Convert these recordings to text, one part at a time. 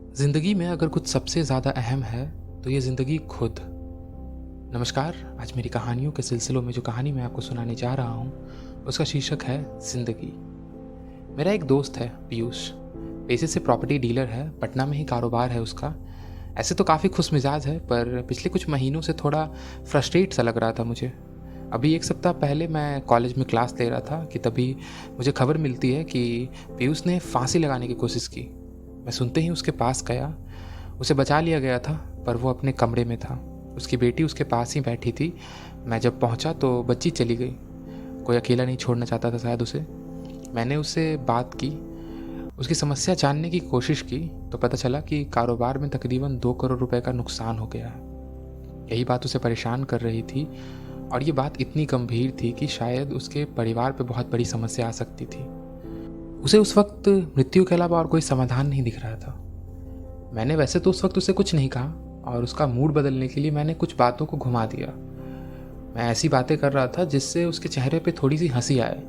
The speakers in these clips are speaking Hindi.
ज़िंदगी में अगर कुछ सबसे ज़्यादा अहम है तो ये ज़िंदगी खुद। नमस्कार, आज मेरी कहानियों के सिलसिलों में जो कहानी मैं आपको सुनाने जा रहा हूँ उसका शीर्षक है ज़िंदगी। मेरा एक दोस्त है पीयूष, पेशे से प्रॉपर्टी डीलर है, पटना में ही कारोबार है उसका। ऐसे तो काफ़ी खुश मिजाज है पर पिछले कुछ महीनों से थोड़ा फ्रस्ट्रेट सा लग रहा था मुझे। अभी एक सप्ताह पहले मैं कॉलेज में क्लास ले रहा था कि तभी मुझे खबर मिलती है कि पीयूष ने फांसी लगाने की कोशिश की। मैं सुनते ही उसके पास गया। उसे बचा लिया गया था पर वो अपने कमरे में था। उसकी बेटी उसके पास ही बैठी थी। मैं जब पहुंचा तो बच्ची चली गई। कोई अकेला नहीं छोड़ना चाहता था शायद उसे। मैंने उससे बात की, उसकी समस्या जानने की कोशिश की तो पता चला कि कारोबार में तकरीबन 2 करोड़ रुपए का नुकसान हो गया है। यही बात उसे परेशान कर रही थी और ये बात इतनी गंभीर थी कि शायद उसके परिवार पे बहुत बड़ी समस्या आ सकती थी। उसे उस वक्त मृत्यु के अलावा और कोई समाधान नहीं दिख रहा था। मैंने वैसे तो उस वक्त उसे कुछ नहीं कहा और उसका मूड बदलने के लिए मैंने कुछ बातों को घुमा दिया। मैं ऐसी बातें कर रहा था जिससे उसके चेहरे पे थोड़ी सी हंसी आए।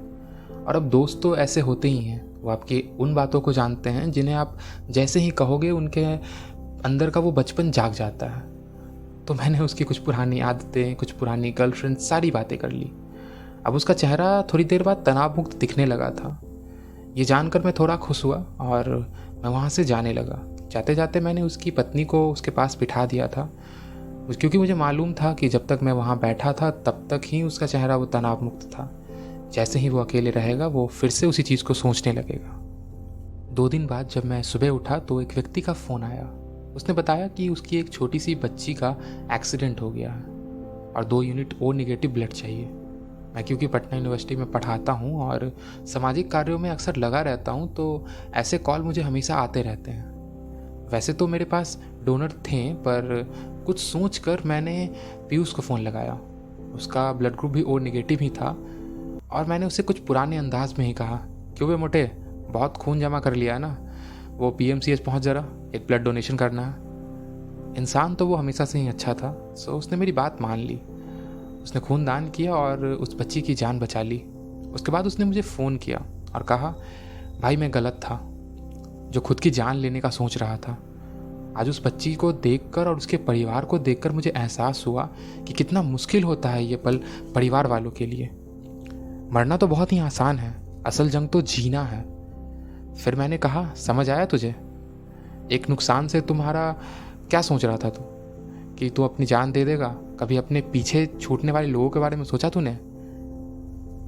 और अब दोस्त तो ऐसे होते ही हैं, वो आपकी उन बातों को जानते हैं जिन्हें आप जैसे ही कहोगे उनके अंदर का वो बचपन जाग जाता है। तो मैंने उसकी कुछ पुरानी आदतें, कुछ पुरानी गर्लफ्रेंड, सारी बातें कर ली। अब उसका चेहरा थोड़ी देर बाद तनाव मुक्त दिखने लगा था। ये जानकर मैं थोड़ा खुश हुआ और मैं वहाँ से जाने लगा। जाते जाते मैंने उसकी पत्नी को उसके पास बिठा दिया था, क्योंकि मुझे मालूम था कि जब तक मैं वहाँ बैठा था तब तक ही उसका चेहरा वो तनाव मुक्त था। जैसे ही वो अकेले रहेगा वो फिर से उसी चीज़ को सोचने लगेगा। 2 दिन बाद जब मैं सुबह उठा तो एक व्यक्ति का फ़ोन आया। उसने बताया कि उसकी एक छोटी सी बच्ची का एक्सीडेंट हो गया है और 2 यूनिट ओ नेगेटिव ब्लड चाहिए। मैं क्योंकि पटना यूनिवर्सिटी में पढ़ाता हूँ और सामाजिक कार्यों में अक्सर लगा रहता हूँ तो ऐसे कॉल मुझे हमेशा आते रहते हैं। वैसे तो मेरे पास डोनर थे पर कुछ सोचकर मैंने पीयूष को फ़ोन लगाया। उसका ब्लड ग्रुप भी ओ नेगेटिव ही था और मैंने उससे कुछ पुराने अंदाज में ही कहा, क्यों बे मोटे, बहुत खून जमा कर लिया है ना, वो PMCH पहुँच जरा, एक ब्लड डोनेशन करना है। इंसान तो वो हमेशा से ही अच्छा था, सो उसने मेरी बात मान ली। उसने खून दान किया और उस बच्ची की जान बचा ली। उसके बाद उसने मुझे फ़ोन किया और कहा, भाई मैं गलत था जो खुद की जान लेने का सोच रहा था। आज उस बच्ची को देखकर और उसके परिवार को देखकर मुझे एहसास हुआ कि कितना मुश्किल होता है ये पल परिवार वालों के लिए। मरना तो बहुत ही आसान है, असल जंग तो जीना है। फिर मैंने कहा, समझ आया तुझे? एक नुकसान से तुम्हारा क्या सोच रहा था तू, कि तू अपनी जान दे देगा? कभी अपने पीछे छूटने वाले लोगों के बारे में सोचा तूने?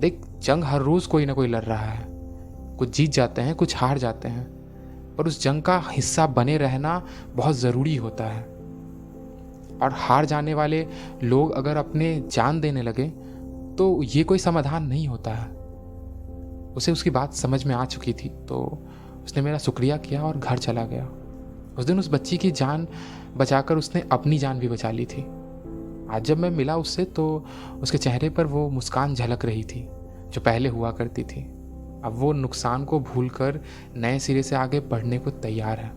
देख, जंग हर रोज कोई ना कोई लड़ रहा है। कुछ जीत जाते हैं, कुछ हार जाते हैं, पर उस जंग का हिस्सा बने रहना बहुत ज़रूरी होता है। और हार जाने वाले लोग अगर अपने जान देने लगे तो ये कोई समाधान नहीं होता है। उसे उसकी बात समझ में आ चुकी थी तो उसने मेरा शुक्रिया किया और घर चला गया। उस दिन उस बच्ची की जान बचाकर उसने अपनी जान भी बचा ली थी। आज जब मैं मिला उससे तो उसके चेहरे पर वो मुस्कान झलक रही थी जो पहले हुआ करती थी। अब वो नुकसान को भूलकर नए सिरे से आगे बढ़ने को तैयार है।